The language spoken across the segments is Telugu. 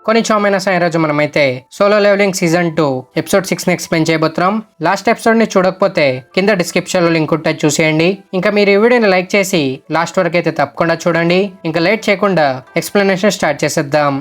కొన్ని చోమైనసా ఈరోజు మనమైతే సోలో లెవెలింగ్ సీజన్ 2 ఎపిసోడ్ 6 ని ఎక్స్ప్లెయిన్ చేయబోతున్నాం. లాస్ట్ ఎపిసోడ్ ని చూడకపోతే కింద డిస్క్రిప్షన్ లో లింక్ ఉంటుంది, చూసేయండి. ఇంకా మీరు ఈ వీడియోని లైక్ చేసి లాస్ట్ వరకు అయితే తప్పకుండా చూడండి. ఇంకా లేట్ చేయకుండా ఎక్స్ప్లెనేషన్ స్టార్ట్ చేసేద్దాం.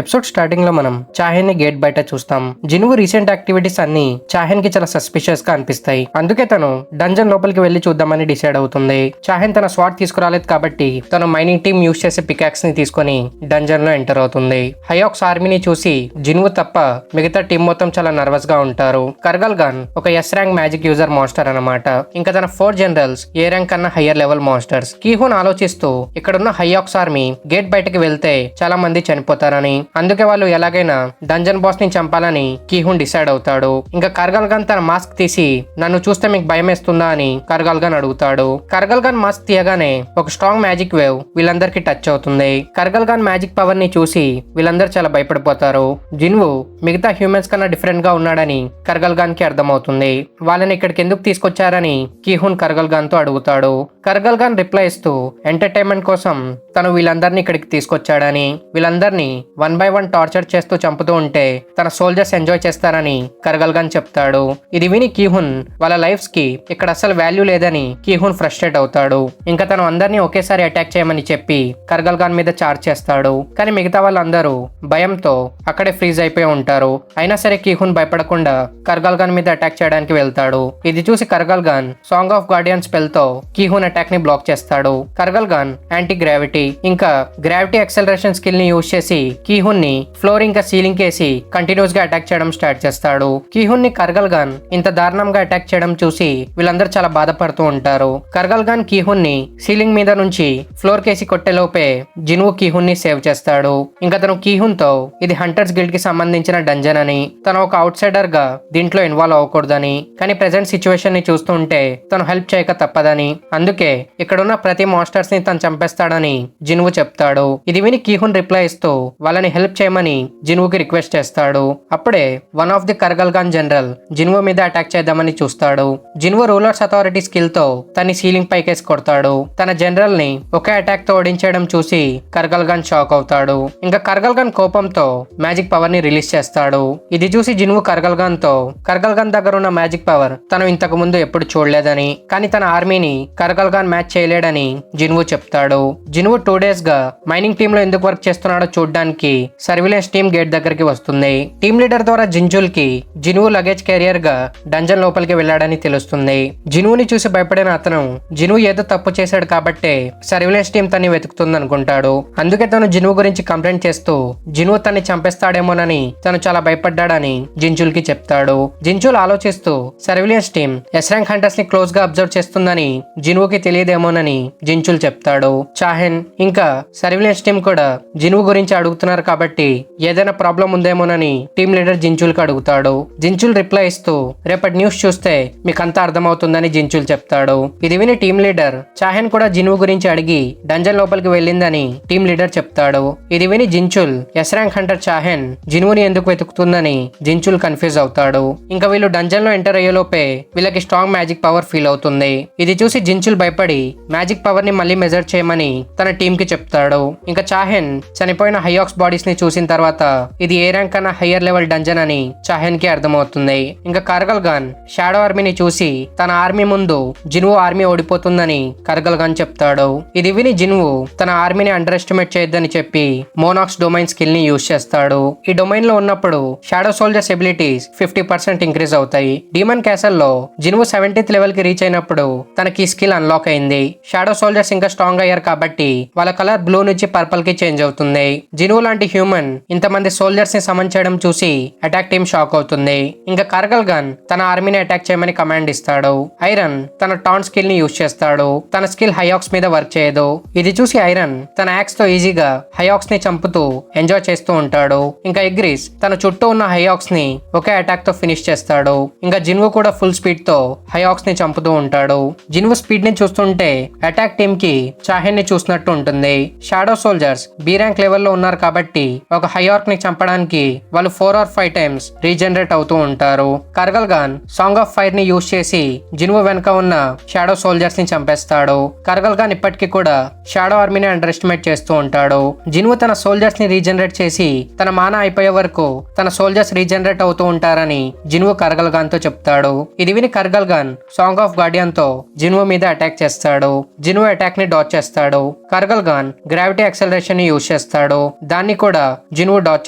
ఎపిసోడ్ స్టార్టింగ్ లో మనం చాహెన్ ని గేట్ బయట చూస్తాం. జిన్వు రీసెంట్ యాక్టివిటీస్ అన్ని చాహెన్ కి చాలా సస్పిషియస్ గా అనిపిస్తాయి. అందుకే తను డంజన్ లోపలికి వెళ్లి చూద్దామని డిసైడ్ అవుతుంది. చాహెన్ తన స్వాట్ తీసుకురాలేదు కాబట్టి తను మైనింగ్ టీమ్ యూజ్ చేసే పికాక్స్ ని తీసుకుని డంజన్ లో ఎంటర్ అవుతుంది. హయాక్స్ ఆర్మీని చూసి జిన్వు తప్ప మిగతా టీం మొత్తం చాలా నర్వస్ గా ఉంటారు. కర్గల్గాన్ ఒక yes rank magic user master అన్నమాట. ఇంకా తన 4 జనరల్స్ ఏ ర్యాంక్ కన్నా హయ్యర్ లెవెల్ మాస్టర్స్. కీహూన్ ఆలోచిస్తూ ఇక్కడున్న హయాక్స్ ఆర్మీ గేట్ బయటకి వెళ్తే చాలా మంది చనిపోతారని, అందుకే వాళ్ళు ఎలాగైనా డంజన్ బాస్ ని చంపాలని కీహూన్ డిసైడ్ అవుతాడు. ఇంకా కర్గల్గాన్ తన మాస్క్ తీసి నన్ను చూస్తే మీకు భయం వేస్తుందా అని కర్గల్గాన్ అడుగుతాడు. కర్గల్గాన్ మాస్క్ తీయగానే ఒక స్ట్రాంగ్ మ్యాజిక్ వేవ్ వీళ్ళందరికీ టచ్ అవుతుంది. కర్గల్గాన్ మ్యాజిక్ పవర్ ని చూసి వీళ్ళందరూ చాలా భయపడిపోతారు. జిన్వు మిగతా హ్యూమన్స్ కన్నా డిఫరెంట్ గా ఉన్నాడని కర్గల్గాన్ కి అర్థమవుతుంది. వాళ్ళని ఇక్కడికి ఎందుకు తీసుకొచ్చారని కీహూన్ కర్గల్గాన్ తో అడుగుతాడు. కర్గల్గాన్ రిప్లై ఇస్తూ ఎంటర్టైన్మెంట్ కోసం తను వీళ్ళందరినీ ఇక్కడికి తీసుకొచ్చాడని, వీళ్ళందరినీ 1 by 1 టార్చర్ చేస్తూ చంపుతూ ఉంటే తన సోల్జర్స్ ఎంజాయ్ చేస్తారని కర్గల్గాన్ చెప్తాడు. ఇది విని కీహూన్ వాళ్ళ లైఫ్స్ కి ఇక్కడ అసలు వాల్యూ లేదని కీహూన్ ఫ్రస్ట్రేట్ అవుతాడు. ఇంకా తను అందరినీ ఒకేసారి అటాక్ చేయమని చెప్పి కర్గల్గాన్ మీద చార్జ్ చేస్తాడు. కానీ మిగతా వాళ్ళందరూ భయంతో అక్కడే ఫ్రీజ్ అయిపోయి ఉంటారు. అయినా సరే కీహూన్ భయపడకుండా కర్గల్గాన్ మీద అటాక్ చేయడానికి వెళ్తాడు. ఇది చూసి కర్గల్గాన్ సాంగ్ ఆఫ్ గార్డియన్ స్పెల్ తో కీహూన్ అటాక్ ని బ్లాక్ చేస్తాడు. కర్గల్గాన్ యాంటీ గ్రావిటీ ఇంకా గ్రావిటీ యాక్సెలరేషన్ స్కిల్ ని యూజ్ చేసి కీహూన్ ని ఫ్లోర్ ఇంకా సీలింగ్ కేసి కంటిన్యూస్ గా అటాక్ చేయడం స్టార్ట్ చేస్తాడు. కీహూన్ ని కర్గల్గాన్ ఇంత దారుణంగా అటాక్ చేయడం చూసి వీళ్ళందరూ చాలా బాధపడుతూ ఉంటారు. కర్గల్గాన్ కీహూన్ ని సీలింగ్ మీద నుంచి ఫ్లోర్ కేసి కొట్టేలోపే జిన్వు కీహూన్ ని సేవ్ చేస్తాడు. ఇంకా తను కీహూన్ తో ఇది హంటర్స్ గిల్డ్ కి సంబంధించిన డంజన్ అని, తను ఒక అవుట్ సైడర్ గా దీంట్లో ఇన్వాల్వ్ అవ్వకూడదని, కానీ ప్రెసెంట్ సిచ్యువేషన్ ని చూస్తుంటే తను హెల్ప్ చేయక తప్పదని, అందుకే ఇక్కడున్న ప్రతి మాస్టర్స్ ని తను చంపేస్తాడని జిన్వు చెప్తాడు. ఇది విని కీహూన్ రిప్లై ఇస్తూ వాళ్ళని హెల్ప్ చేయమని జిన్వుకి రిక్వెస్ట్ చేస్తాడు. అప్పుడే one of the Kargalgan general Jinwoo మీద అటాక్ చేద్దామని చూస్తాడు. జిన్వు రూలర్స్ అథారిటీ స్కిల్ తో తన సీలింగ్ పైకేసి కొడతాడు. తన జనరల్ ని ఒకే అటాక్ తో ఓడించడం చూసి కర్గల్గాన్ షాక్ అవుతాడు. ఇంకా కర్గల్గాన్ కోపంతో మ్యాజిక్ పవర్ ని రిలీజ్ చేస్తాడు. ఇది చూసి జిన్వు కర్గల్గాన్ తో కర్గల్గాన్ దగ్గర ఉన్న మ్యాజిక్ పవర్ తను ఇంతకు ముందు ఎప్పుడు చూడలేదని, కానీ తన ఆర్మీని కర్గల్గాన్ మ్యాచ్ చేయలేడని జిన్వు చెప్తాడు. జిన్వు 2 days గా మైనింగ్ టీమ్ లో ఎందుకు వర్క్ చేస్తున్నాడో చూడడానికి సర్విలెన్స్ టీమ్ గేట్ దగ్గరికి వస్తుంది. టీమ్ లీడర్ ద్వారా జింజుల్ కి జిన్వు లగేజ్ క్యారియర్ గా డంజన్ లోపలికి వెళ్ళాడని తెలుస్తుంది. జిన్వుని చూసి భయపడిన అతను జిన్వు ఏదో తప్పు చేశాడు కాబట్టే సర్విలెన్స్ టీమ్ తన్ని వెతుకుతుంది అనుకుంటాడు. అందుకే తను జిన్వు గురించి కంప్లైంట్ చేస్తూ జిన్వు తన్ని చంపేస్తాడేమోనని తను చాలా భయపడ్డాడని జింజుల్ కి చెప్తాడు. జింజుల్ ఆలోచిస్తూ surveillance team yes rank hunters ని క్లోజ్ గా అబ్జర్వ్ చేస్తుందని జిన్వుకి తెలియదేమోనని జింజుల్ చెప్తాడు. చాహెన్ ఇంకా సర్విలెన్స్ టీమ్ కూడా జిన్వు గురించి అడుగుతున్నారు కాబట్టి ఏదైనా ప్రాబ్లం ఉందేమోనని టీమ్ లీడర్ జింజుల్ కి అడుగుతాడు. జింజుల్ రిప్లై ఇస్తూ రేపటి న్యూస్ చూస్తే మీకంతా అర్థమవుతుందని జింజుల్ చెప్తాడు. ఇది విని టీమ్ లీడర్ చాహెన్ కూడా జిన్వు గురించి అడిగి డంజన్ లోపలికి వెళ్ళిందని టీమ్ లీడర్ చెప్తాడు. ఇది విని జింజుల్ ఎస్ ర్యాంక్ హంటర్ చాహెన్ జిన్వుని ఎందుకు వెతుకుతుందని జింజుల్ కన్ఫ్యూజ్ అవుతాడు. ఇంకా వీళ్ళు డంజన్ లో ఎంటర్ అయ్యేలోపే వీళ్ళకి స్ట్రాంగ్ మ్యాజిక్ పవర్ ఫీల్ అవుతుంది. ఇది చూసి జింజుల్ భయపడి మ్యాజిక్ పవర్ ని మళ్ళీ మెజర్ చేయమని తన టీమ్ కి చెప్తాడు. ఇంకా చాహెన్ చనిపోయిన హయాక్స్ బాడీస్ ని చూసిన తర్వాత ఇది ఏ ర్యాంక్ కన్నా హయ్యర్ లెవెల్ డంజన్ అని చాహెన్ కి అర్థమవుతుంది. ఇంకా కర్గల్గాన్ షాడో ఆర్మీని చూసి తన ఆర్మీ ముందు జిన్వు ఆర్మీ ఓడిపోతుందని కర్గల్గాన్ చెప్తాడు. ఇది విని జిన్వు తన ఆర్మీని అండర్ ఎస్టిమేట్ చేయొద్దని చెప్పి మోనాక్స్ డొమైన్ స్కిల్ ని యూజ్ చేస్తాడు. ఈ డొమైన్ లో ఉన్నప్పుడు షాడో సోల్జర్స్ ఎబిలిటీస్ 50% ఇంక్రీజ్ అవుతాయి. డీమన్ క్యాసల్ లో జిన్వు 70th లెవెల్ కి రీచ్ అయినప్పుడు తనకి ఈ స్కిల్ అన్లాక్ అయింది. షాడో సోల్జర్స్ ఇంకా స్ట్రాంగ్ అయ్యారు కాబట్టి వాళ్ళ కలర్ బ్లూ నుంచి పర్పల్ కి చేంజ్ అవుతుంది. జిన్వు లాంటి హ్యూమన్ ఇంతమంది సోల్జర్స్ ని సమన్ చేయడం చూసి అటాక్ టీమ్ షాక్ అవుతుంది. ఇంకా కర్గల్గాన్ తన ఆర్మీని అటాక్ చేయమని కమాండ్ ఇస్తాడు. ఐరన్ తన టాన్ స్కిల్ ని యూజ్ చేస్తాడు. తన స్కిల్ హయాక్స్ మీద వర్క్ చేయదు. ఇది చూసి ఐరన్ తన యాక్స్ తో ఈజీగా హయాక్స్ ని చంపుతూ ఎంజాయ్ చేస్తూ ఉంటాడు. ఇంకా ఎగ్రీస్ తన చుట్టూ ఉన్న హయాక్స్ ని ఒకే అటాక్ తో ఫినిష్ చేస్తాడు. ఇంకా జిన్వు కూడా ఫుల్ స్పీడ్ తో హయాక్స్ ని చంపుతూ ఉంటాడు. జిన్వు స్పీడ్ ని చూస్తుంటే అటాక్ టీమ్ కి చాహెన్ ని చూసినట్టు ఉంటుంది. షాడో సోల్జర్స్ బి ర్యాంక్ లెవెల్లో ఉన్నారు కాబట్టి కాబట్టి ఒక హయార్క్ ని చంపడానికి వాళ్ళు 4 or 5 టైమ్స్ రీజనరేట్ అవుతూ ఉంటారు. కర్గల్ ఖాన్ సాంగ్ ఆఫ్ ఫైర్ ని యూజ్ చేసి జిన్వో వెనక ఉన్న షాడో సోల్జర్స్ ని చంపేస్తాడు. కర్గల్ ఖాన్ ఇప్పటికీ కూడా షాడో ఆర్మీని అండర్ ఎస్టిమేట్ చేస్తూ ఉంటాడు. జిన్వో తన సోల్జర్స్ ని రీజనరేట్ చేసి తన మానా అయిపోయే వరకు తన సోల్జర్స్ రీజనరేట్ అవుతూ ఉంటారని జిన్వో కర్గల్ ఖాన్ తో చెప్తాడు. ఇది విని కర్గల్ ఖాన్ సాంగ్ ఆఫ్ గార్డియన్ తో జిన్వో మీద అటాక్ చేస్తాడు. జిన్వో అటాక్ ని డాచ్ చేస్తాడు. కర్గల్ ఖాన్ గ్రావిటీ యాక్సలరేషన్ ని యూజ్ చేస్తాడు. దాన్ని కూడా జిన్వో డాచ్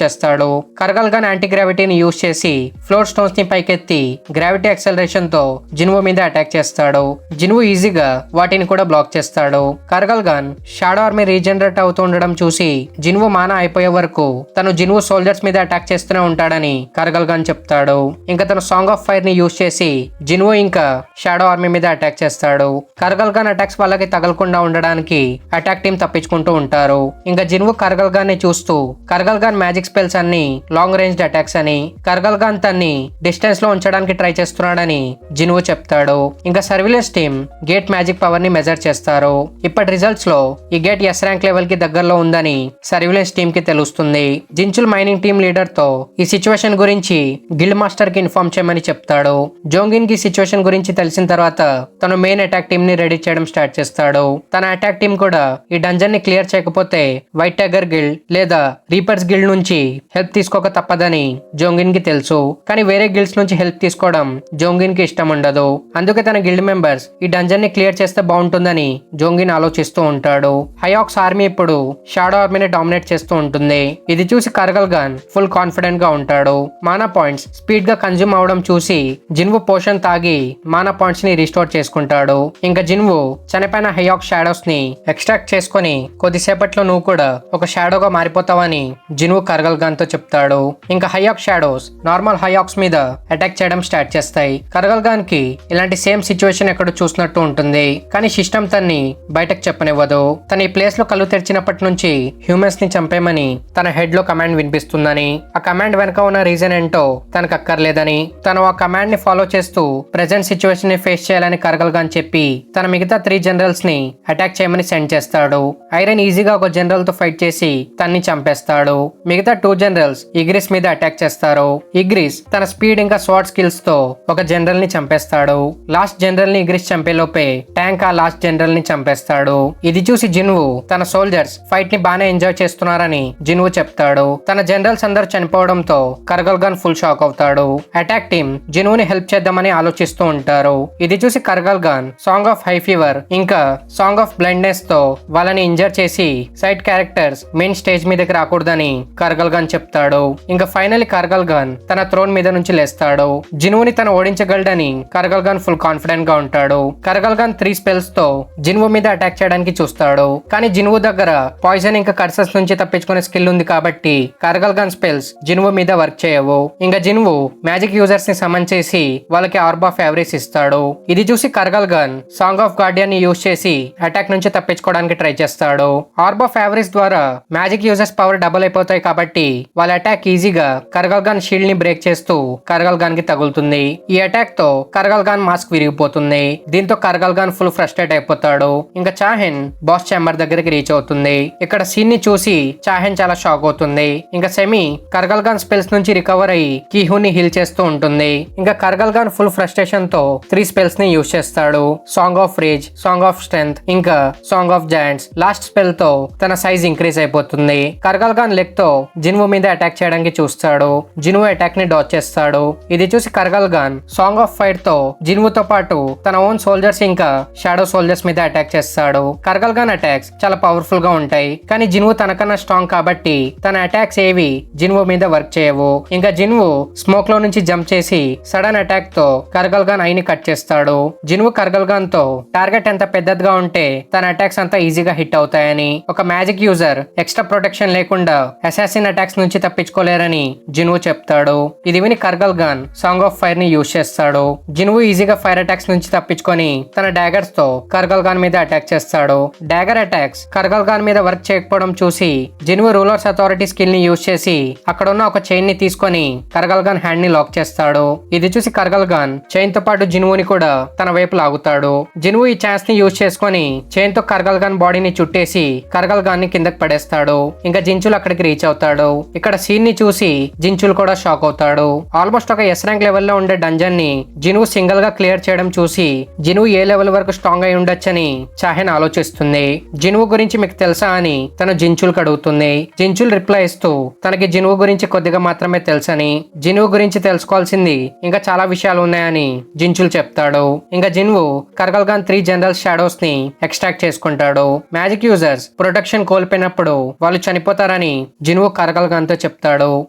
చేస్తాడు. కర్గల్ ఖాన్ యాంటీ గ్రావిటీని యూజ్ చేసి ఫ్లోర్ స్టోన్స్ ని పైకెత్తి గ్రావిటీ యాక్సలరేషన్ తో జిన్వో మీద అటాక్ చేస్తాడు. జిన్వో ఈజీగా వాటిని కూడా బ్లాక్ చేస్తాడు. కర్గల్ ఖాన్ షాడో ఆర్మీ రీజనరేట్ అవుతూ ఉండడం చూసి జిన్వో మానా అయిపోయే వరకు తను జిన్వో సోల్జర్స్ మీద అటాక్ చేస్తూనే ఉంటాడని కర్గల్ ఖాన్ చెప్తాడు. ఇంకా తను సాంగ్ ఆఫ్ ఫైర్ ని యూజ్ చేసి జిన్వో ఇంకా షాడో ఆర్మీ మీద అటాక్ చేస్తాడు. కర్గల్ ఖాన్ అటాక్స్ వాళ్ళకి తగలకుండా ఉండడానికి అటాక్ టీం తప్పించుకుంటూ ఉంటారు. ఇంకా జిన్వో కర్గల్ ఖాన్ ని చూస్తూ కర్గల్ ఖాన్ మ్యాజిక్ స్పెల్స్ అన్ని లాంగ్ రేంజ్ అటాక్స్ అని, కర్గల్ ఖాన్ తన్ని డిస్టెన్స్ లో ఉంచడానికి ట్రై చేస్తున్నాడని జిన్వో చెప్తాడు. ఇంకా surveillance team gate magic power ని మెజర్ చేస్తారు. ఇప్పటి రిజల్ట్స్ లో ఈ గేట్ ఎస్ ర్యాంక్ లెవెల్ కి దగ్గరలో ఉందని సర్విలెన్స్ టీం కి తెలుస్తుంది. జించుల్ మైనింగ్ టీం లీడర్ తో ఈ సిచ్యువేషన్ గురించి గిల్డ్ మాస్టర్ కి ఇన్ఫార్మ్ చేయమని చెప్తాడు. జోంగిన్ కి సిచ్యువేషన్ గురించి తెలిసిన తర్వాత తను మెయిన్ అటాక్ టీం ని రెడీ చేయడం స్టార్ట్ చేస్తాడు. తన అటాక్ టీం కూడా ఈ డంజన్ ని క్లియర్ చేయకపోతే వైట్ టైగర్ గిల్డ్ లేదా రీపర్స్ గిల్డ్ నుంచి హెల్ప్ తీసుకోక తప్పదని జోంగిన్ కి తెలుసు. కానీ వేరే గిల్డ్స్ నుంచి హెల్ప్ తీసుకోవడం జోంగిన్ కి ఇష్టం ఉండదు. అందుకే తన గిల్డ్ మెంబర్స్ ఈ డంజన్ ని క్లియర్ చేస్తే బాగుంటుందని జోంగిన్ ఆలోచిస్తూ ఉంటాడు. హయాక్స్ ఆర్మీ ఇప్పుడు షాడో ఆర్మీని డామినేట్ చేస్తూ ఉంటుంది. ఇది చూసి కర్గల్ ఖాన్ ఫుల్ కాన్ఫిడెంట్ గా ఉంటాడు. మానా పాయింట్స్ స్పీడ్ గా కన్జ్యూమ్ అవడం చూసి జిన్వో పోషన్ తాగి మానా పాయింట్స్ ని రిస్టోర్ చేసుకుంటాడు. ఇంకా జిన్వో చనిపోయిన హయాక్ షాడోస్ ని ఎక్స్ట్రాక్ట్ చేసుకుని కొద్దిసేపట్లో నువ్వు కూడా ఒక షాడోగా మారిపోతావని జిన్వో కర్గల్ ఖాన్ తో చెప్తాడు. ఇంకా హయాక్ షాడోస్ నార్మల్ హయాక్స్ మీద అటాక్ చేయడం స్టార్ట్ చేస్తాయి. కర్గల్ ఖాన్ కి ఇలాంటి సేమ్ సిచ్యువేషన్ ఎక్కడో చూసినట్టు ఉంటుంది. కానీ సిస్టమ్ తన్ని బయటకు చెప్పనివ్వదు. తన ఈ ప్లేస్ లో కళ్ళు తెరిచినప్పటి నుంచి హ్యూమన్స్ ని చంపేమని తన హెడ్ లో కమాండ్ వినిపిస్తుందని, ఆ కమాండ్ వెనక ఉన్న రీజన్ ఏంటో తనకు అక్కర్లేదని, తను ఆ కమాండ్ ని ఫాలో చేస్తూ ప్రెజెంట్ సిచ్యువేషన్ ని ఫేస్ చేయాలని కర్గల్ ఖాన్ చెప్పి తన మిగతా 3 జనరల్స్ ని అటాక్ చేయమని సెండ్ చేస్తాడు. ఐరన్ ఈజీగా ఒక జనరల్ తో ఫైట్ చేసి తన్ని చంపేస్తాడు. మిగతా 2 జనరల్స్ ఇగ్రిస్ మీద అటాక్ చేస్తారు. ఇగ్రిస్ తన స్పీడ్ ఇంకా స్వాట్ స్కిల్స్ తో ఒక జనరల్ ని చంపేస్తాడు. లాస్ట్ జనరల్ ని ఇగ్రిస్ చంపేలోపే ట్యాంక్ ఆ లాస్ట్ జనరల్ ని చంపేస్తాడు. ఇది చూసి జిన్వో తన సోల్జర్స్ ఫైట్ ని బానే ఎంజాయ్ చేస్తున్నారని జిన్వో చెప్తాడు. తన జనరల్స్ అందరూ చనిపోవడంతో కర్గల్ ఖాన్ ఫుల్ షాక్ అవుతాడు. అటాక్ టీమ్ జిన్వోని హెల్ప్ చేద్దామని ఆలోచిస్తూ ఉంటారు. ఇది చూసి Kargalgan song of high fever ఇంకా సాంగ్ ఆఫ్ బ్లైండ్నెస్ తో వాళ్ళని ఇంజర్ చేసి సైడ్ క్యారెక్టర్స్ మెయిన్ స్టేజ్ మీదకి రాకూడదని కర్గల్ ఖాన్ చెప్తాడు. ఇంకా ఫైనల్లీ కర్గల్ ఖాన్ తన థ్రోన్ మీద నుంచి లేస్తాడు. జిన్వోని తను ఓడించగలడని కర్గల్ ఖాన్ ఫుల్ కాన్ఫిడెంట్ గా ఉంటాడు. కర్గల్ ఖాన్ 3 స్పెల్స్ తో జిన్వో మీద అటాక్ చేయడానికి చూస్తాడు. కానీ జిన్వో దగ్గర పాయిజన్ ఇంకా కర్సెస్ నుంచి తప్పించుకునే స్కిల్ ఉంది కాబట్టి కర్గల్ ఖాన్ స్పెల్స్ జిన్వో మీద వర్క్ చేయవు. ఇంకా జిన్వో మ్యాజిక్ యూజర్స్ ని సమన్ చేసి వాళ్ళకి ఆర్బ్ ఆఫ్ ఎవరీస్ ఇస్తాడు. ఇది చూసి Kargalgan song of Guardian ని యూజ్ చేసి అటాక్ నుంచి తప్పించుకోవడానికి ట్రై చేస్తాడు. ఆర్బ్ ఆఫ్ ఎవరీస్ ద్వారా మ్యాజిక్ యూజర్స్ పవర్ డబుల్ అయిపోతాయి కాబట్టి వాళ్ళ అటాక్ ఈజీగా కర్గల్ ఖాన్ షీల్డ్ ని బ్రేక్ చేస్తూ కర్గల్ ఖాన్ కి తగులుతుంది. ఈ అటాక్ తో కర్గల్ ఖాన్ మాస్క్ విరిగిపోతుంది. దీంతో కర్గల్ ఖాన్ ఫుల్ ఫ్రస్ట్రేట్ అయిపోతాడు. ఇంకా చాహెన్ బాస్ ఛాంబర్ దగ్గరికి రీచ్ అవుతుంది. ఇక్కడ సీన్ ని చూసి చాహెన్ చాలా షాక్ అవుతుంది. ఇంకా సెమీ కర్గల్ ఖాన్ స్పెల్స్ నుంచి రికవర్ అయ్యి కీహున్ ని హీల్ చేస్తూ ఉంటుంది. ఇంకా కర్గల్ ఖాన్ ఫుల్ ఫ్రస్ట్రేషన్ తో 3 స్పెల్స్ ని యూజ్ చేస్తాడు. Song of rage, song of strength ఇంకా song of giants. Last spell తో తన సైజ్ ఇంక్రీజ్ అయిపోతుంది. కర్గల్ ఖాన్ లెగ్ తో జిన్వో మీద అటాక్ చేయడానికి చూస్తాడు. జిన్వో అటాక్ ని డాచ్ చేస్తాడు. ఇది చూసి Kargalgan song of fire తో జిన్వోతో పాటు తన ఓన్ సోల్జర్స్ ఇంకా షాడో సోల్జర్స్ మీద అటాక్ చేస్తాడు. కర్గల్ ఖాన్ అటాక్స్ చాలా పవర్ఫుల్ గా ఉంటాయి. కానీ జిన్వో తనకన్నా స్ట్రాంగ్ కాబట్టి తన అటాక్స్ ఏవి జిన్వో మీద వర్క్ చేయవు. ఇంకా జిన్వో స్మోక్ లో నుంచి జంప్ చేసి సడన్ అటాక్ తో కర్గల్ ఖాన్ ఐని కట్ చేస్తాడు. జిన్వో కర్గల్ ఖాన్ తో టార్గెట్ ఎంత పెద్దదిగా ఉంటే తన అటాక్స్ అంతా ఈజీగా హిట్ అవుతాయని, ఒక మ్యాజిక్ యూజర్ ఎక్స్ట్రా ప్రొటెక్షన్ లేకుండా అసాసిన్ అటాక్స్ నుంచి తప్పించుకోలేరని జిన్వో చెప్తాడు. ఇది విని కర్గల్ ఖాన్ సాంగ్ ఆఫ్ ఫైర్ ని యూజ్ చేస్తాడు. జిన్వో ఈజీగా ఫైర్ అటాక్స్ నుంచి తప్పించుకొని తన డాగర్స్ తో కర్గల్ ఖాన్ మీద అటాక్ చేస్తాడు. డాగర్ అటాక్స్ కర్గల్ ఖాన్ మీద వర్క్ చేయకపోవడం చూసి జిన్వో రూలర్స్ అథారిటీ స్కిల్ ని యూజ్ చేసి అక్కడ ఉన్న ఒక చైన్ ని తీసుకొని కర్గల్ ఖాన్ హ్యాండ్ ని లాక్ చేస్తాడు. ఇది చూసి కర్గల్ ఖాన్ చైన్ తో పాటు జిన్వోని కూడా తన వైపు లాగుతాడు. జిన్వో ఈ ఛాన్స్ ని యూజ్ చేసుకొని చైన్ తో కర్గల్ ఖాన్ బాడీని చుట్టేసి కర్గల్ ఖాన్ ని కిందకి పడేస్తాడు. ఇంకా జించుల్ అక్కడికి రీచ్ అవుతాడు. ఇక్కడ సీన్ ని చూసి జించుల్ కూడా షాక్ అవుతాడు. ఆల్మోస్ట్ ఒక ఎస్ ర్యాంక్ లెవెల్లో ఉండే డంజన్ ని జినువు సింగిల్ గా క్లియర్ చేయడం చూసి జినువు ఏ లెవెల్ వరకు స్ట్రాంగ్ అయి ఉండొచ్చని చాహెన్ ఆలోచిస్తుంది. జినువు గురించి మీకు తెలుసా అని తను జించుల్ అడుగుతుంది. జించుల్ రిప్లై ఇస్తూ తనకి జినువు గురించి కొద్దిగా మాత్రమే తెలుసని, జినువు గురించి తెలుసుకోవాల్సింది ఇంకా చాలా విషయాలు ఉన్నాయని జించుల్ చెప్తాడు. ఇంకా జినువు కర్గల్గాన్ 3 జనరల్ షాడోస్ ని ఎక్స్ట్రాక్ట్ చేసుకుంటాడు. మ్యాజిక్ యూజర్స్ ప్రొటెక్షన్ కోల్పోయినప్పుడు వాళ్ళు చనిపోతారని జినువు కర్గల్గాన్ తో చెప్తాడు.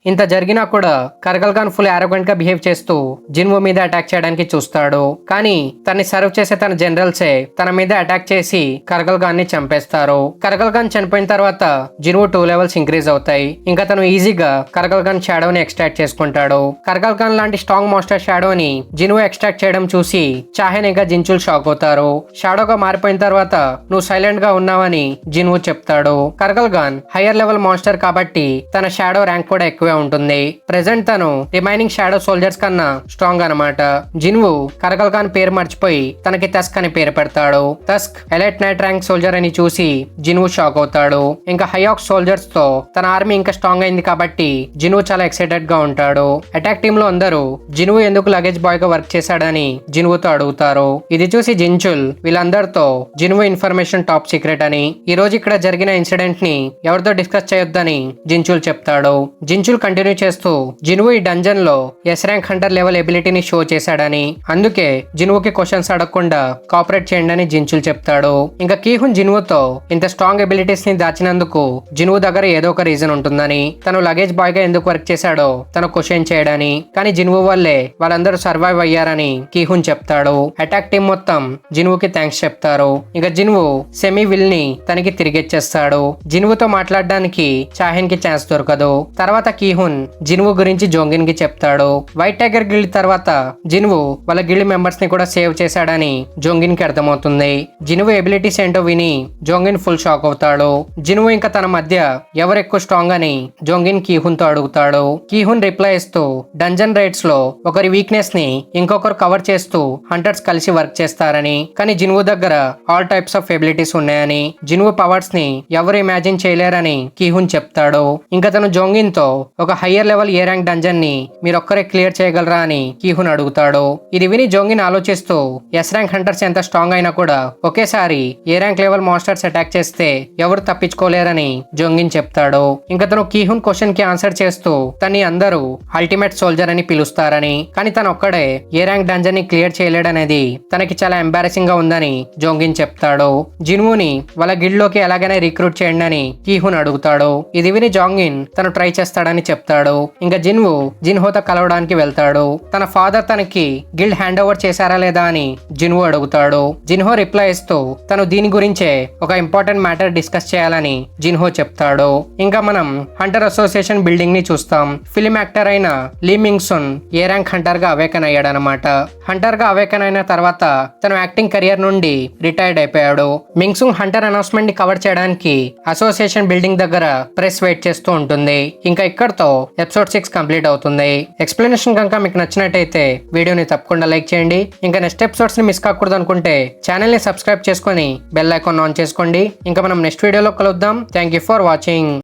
ఇంత జరిగినా కూడా కర్గల్గాన్ ఫుల్ ఆరోగెంట్ గా బిహేవ్ చేస్తూ జినువు మీద అటాక్ చేయడానికి చూస్తాడు. కానీ తన్ని సర్వ్ చేసే తన జనరల్సే తన మీద అటాక్ చేసి కర్గల్గాన్ ని చంపేస్తారు. కర్గల్గాన్ చనిపోయిన తర్వాత జినువు 2 లెవెల్స్ ఇంక్రీజ్ అవుతాయి. ఇంకా తను ఈజీగా కర్గల్గాన్ షాడో ని ఎక్స్ట్రాక్ట్ చేసుకుంటాడు. కర్గల్గాన్ లాంటి స్ట్రాంగ్ మాస్టర్ షాడో ని జినువు ఎక్స్ట్రాక్ట్ చేయడం చూసి చాహెన్ ఇంకా జించుల్ షాక్ అవుతారు. షాడోగా మారిపోయిన తర్వాత నువ్వు సైలెంట్ గా ఉన్నావని జినువు చెప్తాడు. కర్గల్గాన్ హైయర్ లెవెల్ మాస్టర్ కాబట్టి తన షాడో ర్యాంక్ కూడా ఎక్కువే ఉంటుంది. ప్రెసెంట్ తను రిమైనింగ్ షాడో సోల్జర్స్ కన్నా స్ట్రాంగ్ అన్నమాట. జినువు కర్గల్గాన్ పేరు మర్చిపోయి తనకి టస్క్ అని పేరు పెడతాడు. Tusk elite night rank soldier అని చూసి జినువు షాక్ అవుతాడు. ఇంకా హైఆక్ సోల్జర్స్ తో తన ఆర్మీ ఇంకా స్ట్రాంగ్ అయింది కాబట్టి జినువు చాలా ఎక్సైటెడ్ గా ఉంటాడు. అటాక్ టీమ్ లో అందరూ జినువు ఎందుకు లగేజ్ బాయ్ గా వర్క్ చేశాడని జినువుతో అడుగుతారు. ఇది చూసి జించుల్ వీళ్ళందరితో జినువు ఇన్ఫర్మేషన్ టాప్ సీక్రెట్ అని, ఈ రోజు ఇక్కడ జరిగిన ఇన్సిడెంట్ ని ఎవరితో డిస్కస్ చేయొద్దని జించుల్ చెప్తాడు. జించుల్ కంటిన్యూ చేస్తూ జినువు ఈ డంజన్ లో ఎస్ ర్యాంక్ హంటర్ లెవెల్ ఎబిలిటీని షో చేశాడని, అందుకే జినువుకి క్వశ్చన్స్ అడగకుండా కోఆపరేట్ చేయండి అని జించుల్ చెప్తాడు. ఇంకా కీహున్ జినువుతో ఇంత స్ట్రాంగ్ ఎబిలిటీస్ ని దాచినందుకు జినువు దగ్గర ఏదో ఒక రీజన్ ఉంటుందని, తను లగేజ్ బాయ్ గా ఎందుకు వర్క్ చేశాడో తను క్వశ్చన్ చేయడని, కానీ జినువు వల్లే వాళ్ళందరూ సర్వైవ్ అయ్యారని కీహున్ చెప్తాడు. అటాక్ టీం మొత్తం జినువుకి థ్యాంక్స్ చెప్తారు. ఇంకా జినువు సెమీ విల్ ని తనకి తిరిగిచ్చేస్తాడు. జినువుతో మాట్లాడడానికి చాహెన్ కి ఛాన్స్ దొరకదు. తర్వాత కీహున్ జినువు గురించి జోంగిన్ కి చెప్తాడు. వైట్ టైగర్ గిల్డ్ తర్వాత జినువు వాళ్ళ గిల్డ్ మెంబర్స్ ని కూడా సేవ్ చేశాడని జోంగిన్ కి అర్థమవుతుంది. జినువు ఎబిలిటీస్ ఏంటో విని జోంగిన్ ఫుల్ షాక్ అవుతాడు. జినువు ఇంకా తన మధ్య ఎవరు ఎక్కువ స్ట్రాంగ్ అని జోంగిన్ కీహున్ తో అడుగుతాడు. కీహున్ రిప్లై ఇస్తూ డంజన్ రైడ్స్ లో ఒకరి వీక్నెస్ ని ఇంకొకరు కవర్ చేస్తూ హంటర్స్ కలిసి వర్క్ చేస్తారని, కానీ జినువు దగ్గర ఆల్ టైప్స్ ఆఫ్ ఎబిలిటీస్ ఉన్నాయని, జినువు పవర్స్ ని ఎవరు ఇమాజిన్ చేయలేరని కీహున్ చెప్తాడు. ఇంకా తను జోంగిన్ తో ఒక హయ్యర్ లెవెల్ ఏ ర్యాంక్ డంజన్ ని మీరొక్కరే క్లియర్ చేయగలరా అని కీహున్ అడుగుతాడు. ఇది విని జోంగిన్ ఆలోచిస్తూ ఎస్ ర్యాంక్ హంటర్స్ ఎంత స్ట్రాంగ్ అయినా కూడా ఒకేసారి ఏ ర్యాంక్ లెవెల్ మాస్టర్స్ అటాక్ చేస్తే ఎవరు తప్పించుకోలేరని జోంగిన్ చెప్తాడు. ఇంకా తను కీహున్ క్వశ్చన్ కి ఆన్సర్ చేస్తూ తన్ని అందరూ అల్టిమేట్ సోల్జర్ అని పిలుస్తారని, కానీ తను ఒక్కడే ఏ ర్యాంక్ డంజన్ ని క్లియర్ చేయలేడనేది తనకి చాలా ఎంబారసింగ్ గా ఉందని జోంగిన్ చెప్తాడు. జినువుని వాళ్ళ గిల్డ్ లోకి ఎలాగైనా రిక్రూట్ చేయండి అని కీహున్ అడుగుతాడు. ఇది విని జోంగిన్ తను ట్రై చేస్తాడని చెప్తాడు. ఇంకా జినువు జిన్హోతో కలవడానికి వెళ్తాడు. తన ఫాదర్ తనకి గిల్డ్ హ్యాండ్ ఓవర్ చేశారా లేదా అని జినువు అడుగుతాడు. జిన్హో రిప్లై ఇస్తూ తను దీని గురించే ఒక ఇంపార్టెంట్ మ్యాటర్ డిస్కస్ చేయాలని జిన్హో చెప్తాడు. ఇంకా మనం హంటర్ అసోసియేషన్ బిల్డింగ్ ని చూస్తాం. ఫిలిం యాక్టర్ అయిన లీ మింగ్ సున్ ఏ ర్యాంక్ హంటర్ గా అవేకన్ అయ్యాడనమాట. హంటర్ గా అవేకన్ అయిన తర్వాత తను యాక్టింగ్ కెరియర్ నుండి రిటైర్డ్ అయిపోయాడు. మింగ్ సున్ హంటర్ అనౌన్స్మెంట్ ని కవర్ చేయడానికి అసోసియేషన్ బిల్డింగ్ దగ్గర ప్రెస్ వెయిట్ చేస్తూ ఉంటుంది. ఇంకా ఇక్కడతో ఎపిసోడ్ 6 కంప్లీట్ అవుతుంది. ఎక్స్ప్లెనేషన్ కనుక మీకు నచ్చినట్టయితే వీడియోని తప్పకుండా లైక్ చేయండి. ఇంకా నెక్స్ట్ ఎపిసోడ్స్ ని మిస్ కాకూడదు అనుకుంటే ఛానల్ ని సబ్స్క్రైబ్ చేసుకొని బెల్ ఐకాన్ ఆన్ చేసుకోండి. ఇంకా మనం నెక్స్ట్ వీడియోలో కలుద్దాం. Thank you for watching.